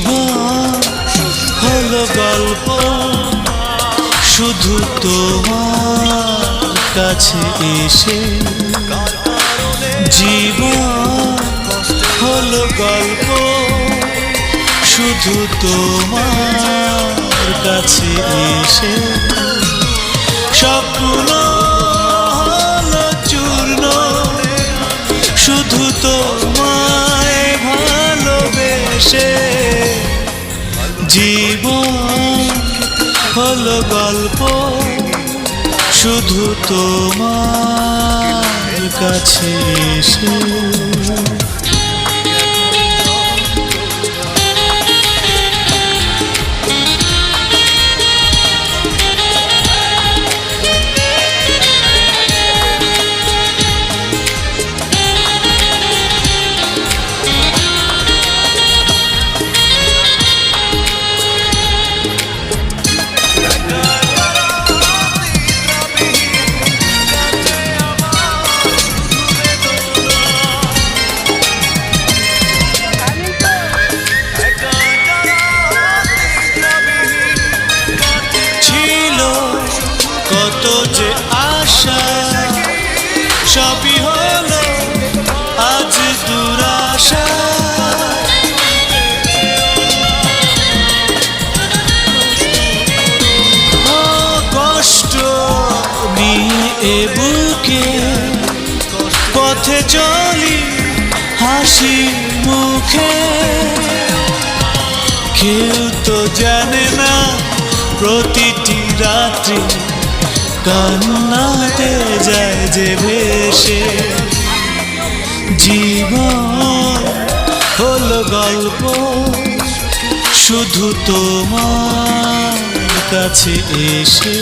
জীবন হলো গল্প শুধু তোমার কাছে এসে। জীবন হলো গল্প শুধু তোমার কাছে এসে। স্বপ্ন হলো চূর্ণ শুধু তোমায় ভালোবেসে। জীবন হলো গল্প শুধু তোমার কাছে এসে। কত যে আশা সবই হলো আজ দুরাশা। কষ্ট নিয়ে এ বুকে পথে চলি হাসি মুখে। কেউ তো জানে না প্রতিটি রাত্রি কান্নাতে যায় যে ভেসে। জীবন হলো গল্প শুধু তোমার কাছে এসে।